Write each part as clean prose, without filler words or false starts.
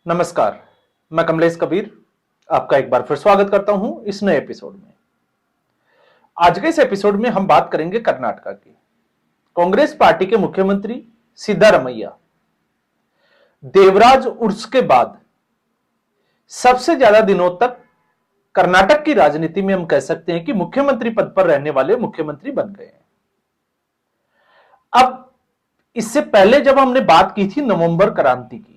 नमस्कार, मैं कमलेश कबीर आपका एक बार फिर स्वागत करता हूं इस नए एपिसोड में। आज के इस एपिसोड में हम बात करेंगे कर्नाटका की। कांग्रेस पार्टी के मुख्यमंत्री सिद्धारमैया देवराज उर्स के बाद सबसे ज्यादा दिनों तक कर्नाटक की राजनीति में हम कह सकते हैं कि मुख्यमंत्री पद पर रहने वाले मुख्यमंत्री बन गए हैं। अब इससे पहले जब हमने बात की थी नवंबर क्रांति की,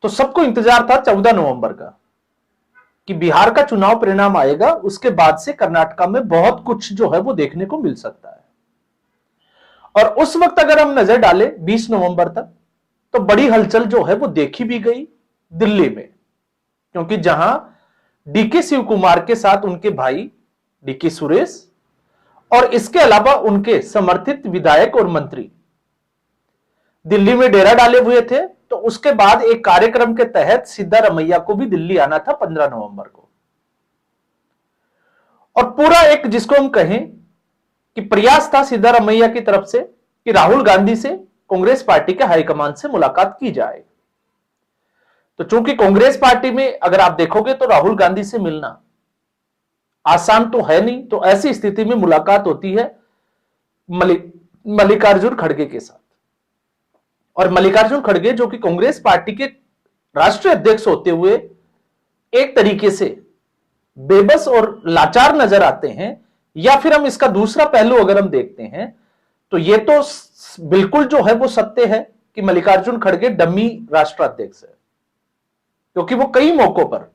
तो सबको इंतजार था 14 नवंबर का कि बिहार का चुनाव परिणाम आएगा, उसके बाद से कर्नाटका में बहुत कुछ जो है वो देखने को मिल सकता है। और उस वक्त अगर हम नजर डालें 20 नवंबर तक, तो बड़ी हलचल जो है वो देखी भी गई दिल्ली में, क्योंकि जहां डीके शिव कुमार के साथ उनके भाई डीके सुरेश और इसके अलावा उनके समर्थित विधायक और मंत्री दिल्ली में डेरा डाले हुए थे, तो उसके बाद एक कार्यक्रम के तहत सिद्धारमैया को भी दिल्ली आना था 15 नवंबर को। और पूरा एक जिसको हम कहें कि प्रयास था सिद्धारमैया की तरफ से कि राहुल गांधी से कांग्रेस पार्टी के हाईकमान से मुलाकात की जाए। तो चूंकि कांग्रेस पार्टी में अगर आप देखोगे तो राहुल गांधी से मिलना आसान तो है नहीं, तो ऐसी स्थिति में मुलाकात होती है मल्लिकार्जुन खड़गे के साथ। और मल्लिकार्जुन खड़गे जो कि कांग्रेस पार्टी के राष्ट्रीय अध्यक्ष होते हुए एक तरीके से बेबस और लाचार नजर आते हैं, या फिर हम इसका दूसरा पहलू अगर हम देखते हैं तो यह तो बिल्कुल जो है वो सत्य है कि मल्लिकार्जुन खड़गे डमी राष्ट्राध्यक्ष है, क्योंकि वो कई मौकों पर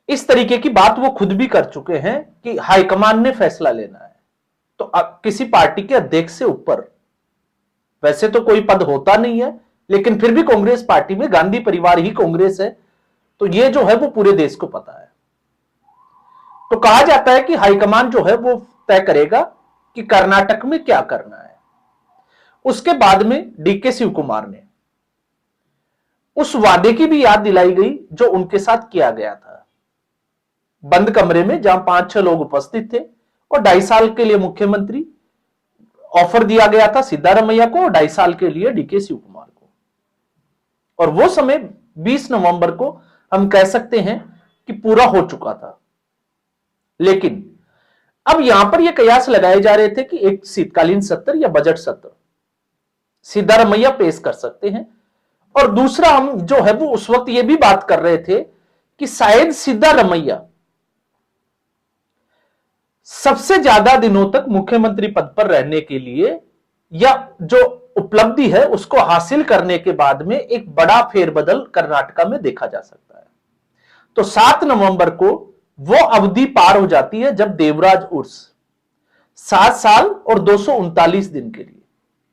इस तरीके की बात वो खुद भी कर चुके हैं कि हाईकमान ने फैसला लेना है। तो किसी पार्टी के अध्यक्ष से ऊपर वैसे तो कोई पद होता नहीं है, लेकिन फिर भी कांग्रेस पार्टी में गांधी परिवार ही कांग्रेस है, तो यह जो है वो पूरे देश को पता है। तो कहा जाता है कि हाईकमान जो है वो तय करेगा कि कर्नाटक में क्या करना है। उसके बाद में डीके शिव कुमार ने उस वादे की भी याद दिलाई गई जो उनके साथ किया गया था, बंद कमरे में जहां 5-6 लोग उपस्थित थे, और 2.5 साल के लिए मुख्यमंत्री ऑफर दिया गया था सिद्धारमैया को और 2.5 साल के लिए डीके शिव कुमार को। और वो समय 20 नवंबर को हम कह सकते हैं कि पूरा हो चुका था। लेकिन अब यहां पर यह कयास लगाए जा रहे थे कि एक शीतकालीन सत्र या बजट सत्र सिद्धारमैया पेश कर सकते हैं, और दूसरा हम जो है वो उस वक्त यह भी बात कर रहे थे कि शायद सिद्धारमैया सबसे ज्यादा दिनों तक मुख्यमंत्री पद पर रहने के लिए या जो उपलब्धि है उसको हासिल करने के बाद में एक बड़ा फेरबदल कर्नाटका में देखा जा सकता है। तो 7 नवंबर को वो अवधि पार हो जाती है जब देवराज उर्स 7 साल और 239 दिन के लिए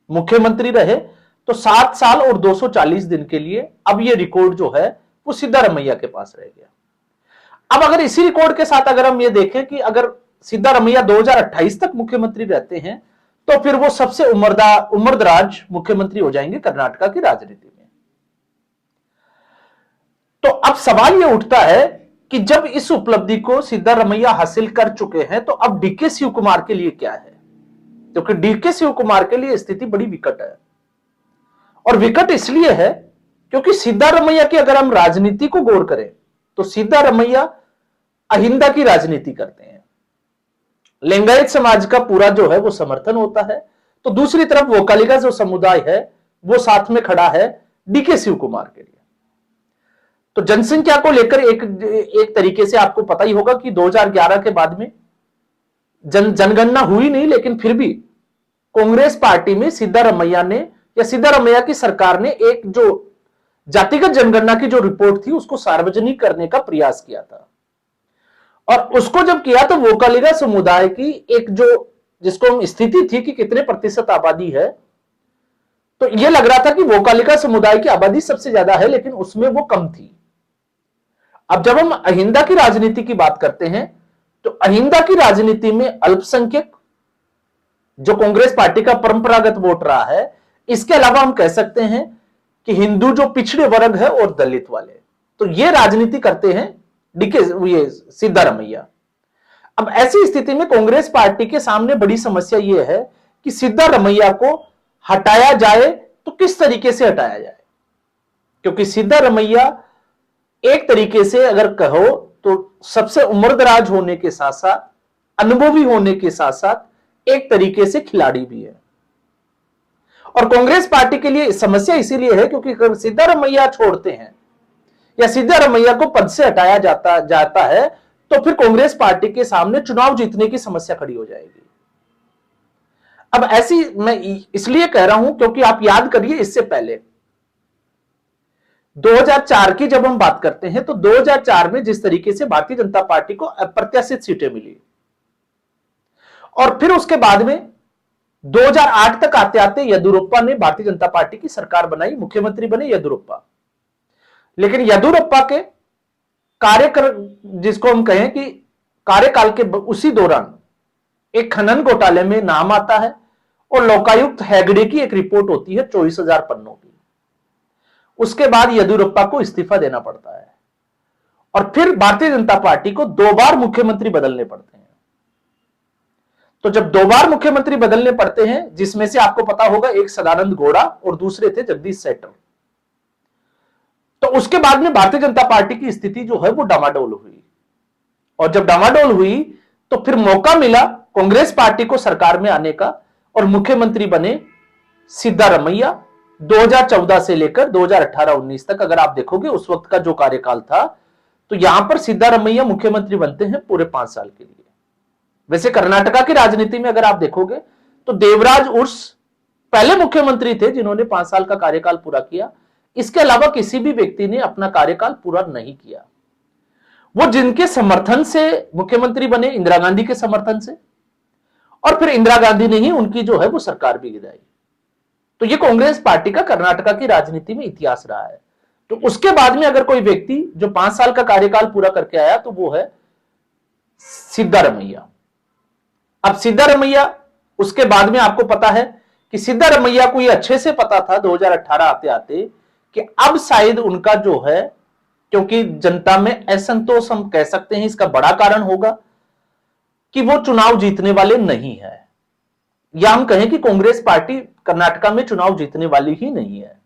मुख्यमंत्री रहे, तो 7 साल और 240 दिन के लिए अब ये रिकॉर्ड जो है वो सिद्धारमैया के पास रह गया। अब अगर इसी रिकॉर्ड के साथ अगर हम ये देखें कि अगर सिद्धारमैया 2028 तक मुख्यमंत्री रहते हैं, तो फिर वो सबसे उम्रदराज मुख्यमंत्री हो जाएंगे कर्नाटका की राजनीति में। तो अब सवाल यह उठता है कि जब इस उपलब्धि को सिद्धारमैया हासिल कर चुके हैं, तो अब डीके शिव कुमार के लिए क्या है? क्योंकि डीके शिव कुमार के लिए स्थिति बड़ी विकट है, और विकट इसलिए है क्योंकि सिद्धारमैया की अगर हम राजनीति को गौर करें तो सिद्धारमैया अहिंसा की राजनीति करते हैं, लिंगायत समाज का पूरा जो है वो समर्थन होता है, तो दूसरी तरफ वोकालिका जो समुदाय है वो साथ में खड़ा है डीके शिव कुमार के लिए। तो जनसंख्या को लेकर एक तरीके से आपको पता ही होगा कि 2011 के बाद में जनगणना हुई नहीं, लेकिन फिर भी कांग्रेस पार्टी में सिद्धारमैया ने या सिद्धारमैया की सरकार ने एक जो जातिगत जनगणना की जो रिपोर्ट थी उसको सार्वजनिक करने का प्रयास किया था। और उसको जब किया तो वोकालिका समुदाय की एक जो जिसको हम स्थिति थी कि कितने प्रतिशत आबादी है, तो यह लग रहा था कि वोकालिका समुदाय की आबादी सबसे ज्यादा है, लेकिन उसमें वो कम थी। अब जब हम अहिंसा की राजनीति की बात करते हैं, तो अहिंसा की राजनीति में अल्पसंख्यक जो कांग्रेस पार्टी का परंपरागत वोट रहा है, इसके अलावा हम कह सकते हैं कि हिंदू जो पिछड़े वर्ग है और दलित वाले, तो ये राजनीति करते हैं ये सिद्धारमैया। अब ऐसी स्थिति में कांग्रेस पार्टी के सामने बड़ी समस्या यह है कि सिद्धारमैया को हटाया जाए तो किस तरीके से हटाया जाए। क्योंकि सिद्धारमैया एक तरीके से अगर कहो तो सबसे उम्रदराज होने के साथ साथ, अनुभवी होने के साथ साथ एक तरीके से खिलाड़ी भी है। और कांग्रेस पार्टी के लिए समस्या इसीलिए है क्योंकि अगर सिद्धारमैया छोड़ते हैं या सिद्धारमैया को पद से हटाया जाता है तो फिर कांग्रेस पार्टी के सामने चुनाव जीतने की समस्या खड़ी हो जाएगी। अब ऐसी मैं इसलिए कह रहा हूं क्योंकि आप याद करिए, इससे पहले 2004 की जब हम बात करते हैं तो 2004 में जिस तरीके से भारतीय जनता पार्टी को अप्रत्याशित सीटें मिली और फिर उसके बाद में 2008 तक आते आते येदियुरप्पा ने भारतीय जनता पार्टी की सरकार बनाई, मुख्यमंत्री बने येदियुरप्पा। लेकिन येदियुरप्पा के जिसको हम कहें कि कार्यकाल के उसी दौरान एक खनन घोटाले में नाम आता है और लोकायुक्त हेगड़े की एक रिपोर्ट होती है 24,000 पन्नों की। उसके बाद येदियुरप्पा को इस्तीफा देना पड़ता है और फिर भारतीय जनता पार्टी को 2 बार मुख्यमंत्री बदलने पड़ते हैं। तो जब 2 बार मुख्यमंत्री बदलने पड़ते हैं, जिसमें से आपको पता होगा एक सदानंद गौड़ा और दूसरे थे जगदीश शेट्टर, तो उसके बाद में भारतीय जनता पार्टी की स्थिति जो है वो डामाडोल हुई। और जब डामाडोल हुई तो फिर मौका मिला कांग्रेस पार्टी को सरकार में आने का और मुख्यमंत्री बने सिद्धारमैया। 2014 से लेकर 2018-19 तक अगर आप देखोगे उस वक्त का जो कार्यकाल था, तो यहां पर सिद्धारमैया मुख्यमंत्री बनते हैं पूरे 5 साल के लिए। वैसे कर्नाटका की राजनीति में अगर आप देखोगे तो देवराज उर्स पहले मुख्यमंत्री थे जिन्होंने 5 साल का कार्यकाल पूरा किया। इसके अलावा किसी भी व्यक्ति ने अपना कार्यकाल पूरा नहीं किया। वो जिनके समर्थन से मुख्यमंत्री बने, इंदिरा गांधी के समर्थन से, और फिर इंदिरा गांधी ने ही उनकी जो है वो सरकार भी गिराई। तो ये कांग्रेस पार्टी का कर्नाटका की राजनीति में इतिहास रहा है। तो उसके बाद में अगर कोई व्यक्ति जो 5 साल का कार्यकाल पूरा करके आया तो वो है सिद्धारमैया। अब सिद्धारमैया, उसके बाद में आपको पता है कि सिद्धारमैया को ये अच्छे से पता था 2018 आते आते कि अब शायद उनका जो है, क्योंकि जनता में असंतोष हम कह सकते हैं, इसका बड़ा कारण होगा कि वो चुनाव जीतने वाले नहीं है, या हम कहें कि कांग्रेस पार्टी कर्नाटका में चुनाव जीतने वाली ही नहीं है।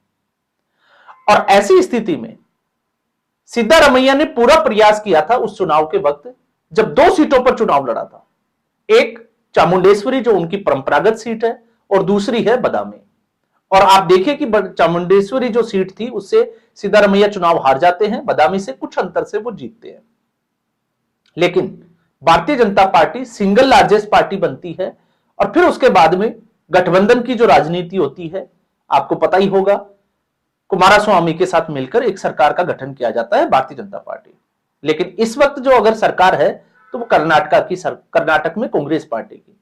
और ऐसी स्थिति में सिद्धारमैया ने पूरा प्रयास किया था उस चुनाव के वक्त जब 2 सीटों पर चुनाव लड़ा था। एक चामुंडेश्वरी जो उनकी परंपरागत सीट है और दूसरी है बदामी। और आप देखिए कि चामुंडेश्वरी जो सीट थी उससे सिद्धारमैया चुनाव हार जाते हैं, बदामी से कुछ अंतर से वो जीतते हैं। लेकिन Bharatiya Janata party single largest party बनती है और फिर उसके बाद में गठबंधन की जो राजनीति होती है, आपको पता ही होगा, कुमारस्वामी के साथ मिलकर एक सरकार का गठन किया जाता है भारतीय जनता पार्टी। लेकिन इस वक्त जो अगर सरकार है तो वो कर्नाटक में कांग्रेस पार्टी की।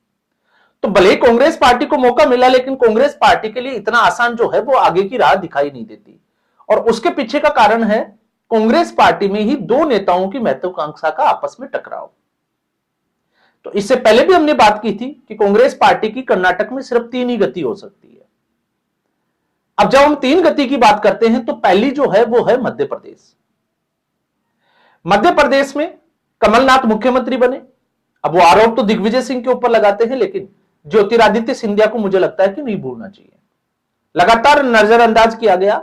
तो भले ही कांग्रेस पार्टी को मौका मिला, लेकिन कांग्रेस पार्टी के लिए इतना आसान जो है वो आगे की राह दिखाई नहीं देती। और उसके पीछे का कारण है कांग्रेस पार्टी में ही 2 नेताओं की महत्वाकांक्षा का आपस में टकराव। तो इससे पहले भी हमने बात की थी कि कांग्रेस पार्टी की कर्नाटक में सिर्फ 3 ही गति हो सकती है। अब जब हम 3 गति की बात करते हैं तो पहली जो है वो है मध्य प्रदेश। मध्य प्रदेश में कमलनाथ मुख्यमंत्री बने। अब वो आरोप तो दिग्विजय सिंह के ऊपर लगाते हैं, लेकिन ज्योतिरादित्य सिंधिया को मुझे लगता है कि नहीं भूलना चाहिए। लगातार नजरअंदाज किया गया।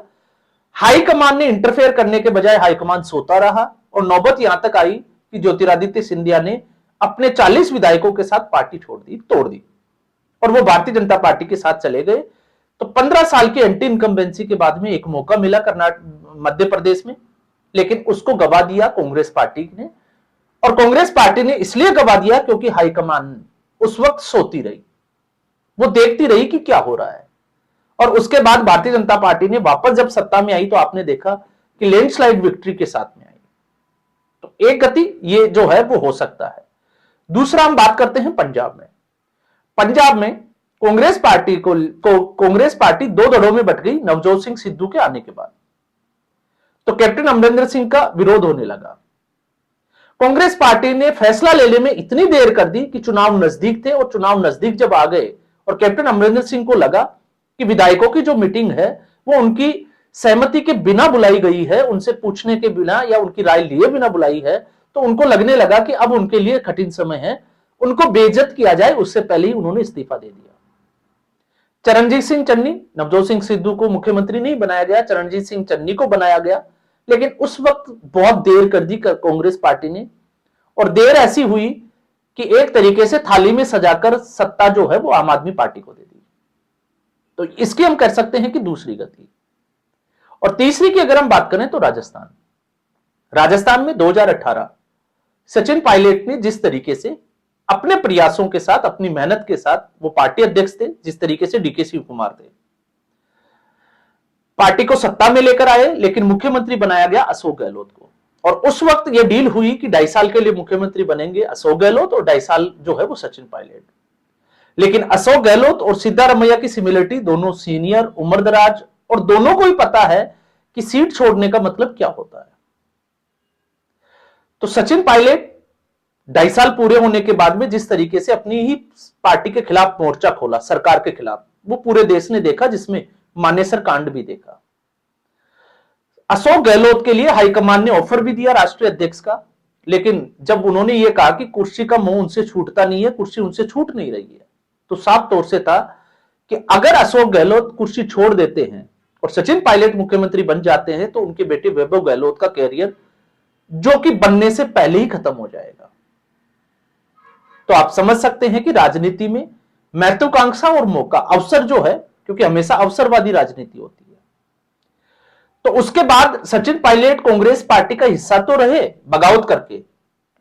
हाईकमान ने इंटरफेयर करने के बजाय हाईकमान सोता रहा और नौबत यहां तक आई कि ज्योतिरादित्य सिंधिया ने अपने 40 विधायकों के साथ पार्टी तोड़ दी और वो भारतीय जनता पार्टी के साथ चले गए। तो 15 साल की एंटी इनकम्बेंसी के बाद में एक मौका मिला मध्य प्रदेश में, लेकिन उसको गवा दिया कांग्रेस पार्टी ने। और कांग्रेस पार्टी ने इसलिए गवा दिया क्योंकि हाईकमान उस वक्त सोती रही, वो देखती रही कि क्या हो रहा है। और उसके बाद भारतीय जनता पार्टी ने वापस जब सत्ता में आई तो आपने देखा कि लैंडस्लाइड विक्ट्री के साथ में आई। तो एक गति ये जो है वो हो सकता है। दूसरा हम बात करते हैं पंजाब में। पंजाब में कांग्रेस पार्टी 2 दड़ों में बट गई नवजोत सिंह सिद्धू के आने के बाद। तो कैप्टन अमरिंदर सिंह का विरोध होने लगा। कांग्रेस पार्टी ने फैसला लेने में इतनी देर कर दी कि चुनाव नजदीक थे, और चुनाव नजदीक जब आ गए और कैप्टन अमरिंदर सिंह को लगा कि विधायकों की जो मीटिंग है वो उनकी सहमति के बिना बुलाई गई है, उनसे पूछने के बिना या उनकी राय लिए बिना बुलाई है, तो उनको लगने लगा कि अब उनके लिए कठिन समय है, उनको बेइज्जत किया जाए, उससे पहले ही उन्होंने इस्तीफा दे दिया। चरणजीत सिंह चन्नी, नवजोत सिंह सिद्धू को मुख्यमंत्री नहीं बनाया गया, चरणजीत सिंह चन्नी को बनाया गया, लेकिन उस वक्त बहुत देर कर दी कांग्रेस पार्टी ने, और देर ऐसी हुई कि एक तरीके से थाली में सजाकर सत्ता जो है वो आम आदमी पार्टी को दे दी। तो इसकी हम कह सकते हैं कि दूसरी गति। और तीसरी की अगर हम बात करें तो राजस्थान में 2018 सचिन पायलट ने जिस तरीके से अपने प्रयासों के साथ, अपनी मेहनत के साथ, वो पार्टी अध्यक्ष थे, जिस तरीके से डीके शिव कुमार थे, पार्टी को सत्ता में लेकर आए, लेकिन मुख्यमंत्री बनाया गया अशोक गहलोत को। और उस वक्त यह डील हुई कि 2.5 साल के लिए मुख्यमंत्री बनेंगे अशोक गहलोत और 2.5 साल जो है वो सचिन पायलट। लेकिन अशोक गहलोत और सिद्धारमैया की सिमिलरिटी, दोनों सीनियर, उम्रदराज, और दोनों को ही पता है कि सीट छोड़ने का मतलब क्या होता है। तो सचिन पायलट 2.5 साल पूरे होने के बाद में जिस तरीके से अपनी ही पार्टी के खिलाफ मोर्चा खोला, सरकार के खिलाफ, वो पूरे देश ने देखा, जिसमें मानेसर कांड भी देखा। अशोक गहलोत के लिए हाईकमान ने ऑफर भी दिया राष्ट्रीय अध्यक्ष का, लेकिन जब उन्होंने ये कहा कि कुर्सी का मोह उनसे छूटता नहीं है, कुर्सी उनसे छूट नहीं रही है, तो साफ तौर से था कि अगर अशोक गहलोत कुर्सी छोड़ देते हैं और सचिन पायलट मुख्यमंत्री बन जाते हैं तो उनके बेटे वैभव गहलोत का कैरियर जो कि बनने से पहले ही खत्म हो जाएगा। तो आप समझ सकते हैं कि राजनीति में महत्वाकांक्षा और मौका, अवसर जो है, क्योंकि हमेशा अवसरवादी राजनीति होती है। तो उसके बाद सचिन पायलट कांग्रेस पार्टी का हिस्सा तो रहे बगावत करके,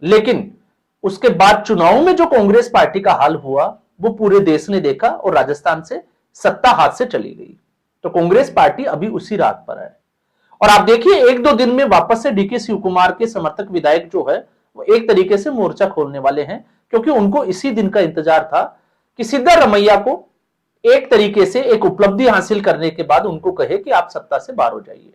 लेकिन उसके बाद चुनाव में जो कांग्रेस पार्टी का हाल हुआ वो पूरे देश ने देखा और राजस्थान से सत्ता हाथ से चली गई। तो कांग्रेस पार्टी अभी उसी रात पर है। और आप देखिए 1-2 दिन में वापस से डीके शिव कुमार के समर्थक विधायक जो है वो एक तरीके से मोर्चा खोलने वाले हैं, क्योंकि उनको इसी दिन का इंतजार था कि सिद्धारमैया को एक तरीके से एक उपलब्धि हासिल करने के बाद उनको कहे कि आप सत्ता से बाहर हो जाइए।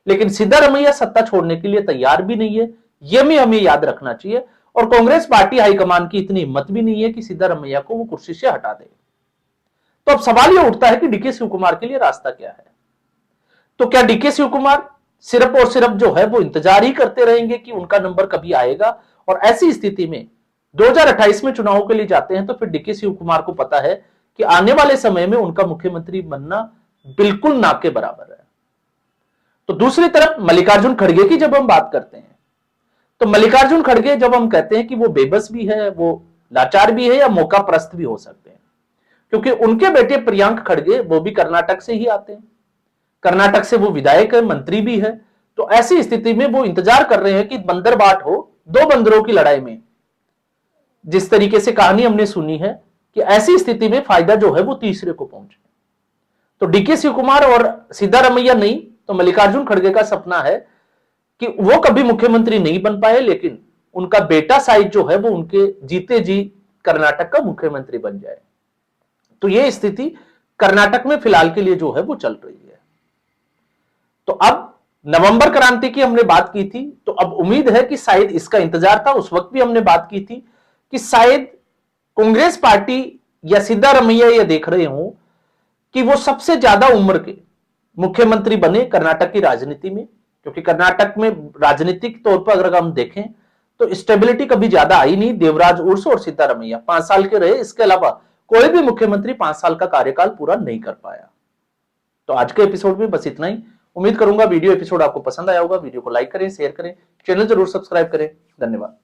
लेकिन सिद्धारमैया सत्ता छोड़ने के लिए तैयार भी नहीं है, यह भी हमें याद रखना चाहिए। और कांग्रेस पार्टी हाईकमान की इतनी हिम्मत भी नहीं है कि सिद्धारमैया को वो कुर्सी से हटा दे। तो अब सवाल यह उठता है कि डीके शिव कुमार के लिए रास्ता क्या है। तो क्या डीके शिव कुमार सिर्फ और सिर्फ जो है वो इंतजार ही करते रहेंगे कि उनका नंबर कभी आएगा? और ऐसी स्थिति में 2028 में चुनाव के लिए जाते हैं तो फिर डीके शिव कुमार को पता है कि आने वाले समय में उनका मुख्यमंत्री बनना बिल्कुल ना के बराबर है। तो दूसरी तरफ मल्लिकार्जुन खड़गे की जब हम बात करते हैं तो मल्लिकार्जुन खड़गे, जब हम कहते हैं कि वो बेबस भी है, वो लाचार भी है, या मौका परस्त भी हो सकते हैं, क्योंकि उनके बेटे प्रियांक खड़गे वो भी कर्नाटक से ही आते हैं, कर्नाटक से वो विधायक है, मंत्री भी है। तो ऐसी स्थिति में वो इंतजार कर रहे हैं कि बंदर बाट हो, 2 बंदरों की लड़ाई में, जिस तरीके से कहानी हमने सुनी है कि ऐसी स्थिति में फायदा जो है वो तीसरे को पहुंचे। तो डीके शिव कुमार और सिद्धारमैया नहीं तो मल्लिकार्जुन खड़गे का सपना है कि वो कभी मुख्यमंत्री नहीं बन पाए, लेकिन उनका बेटा साइड जो है वो उनके जीते जी कर्नाटक का मुख्यमंत्री बन जाए। तो ये स्थिति कर्नाटक में फिलहाल के लिए जो है वो चल रही है। तो अब नवंबर क्रांति की हमने बात की थी, तो अब उम्मीद है कि शायद इसका इंतजार था, उस वक्त भी हमने बात की थी कि शायद कांग्रेस पार्टी या सिद्धारमैया ये देख रहे हो कि वो सबसे ज्यादा उम्र के मुख्यमंत्री बने कर्नाटक की राजनीति में, क्योंकि कर्नाटक में राजनीतिक तौर पर अगर हम देखें तो स्टेबिलिटी कभी ज्यादा आई नहीं। देवराज उर्स और सिद्धारमैया 5 साल के रहे, इसके अलावा कोई भी मुख्यमंत्री 5 साल का कार्यकाल पूरा नहीं कर पाया। तो आज के एपिसोड में बस इतना ही। उम्मीद करूंगा वीडियो एपिसोड आपको पसंद आया होगा। वीडियो को लाइक करें, शेयर करें, चैनल जरूर सब्सक्राइब करें। धन्यवाद।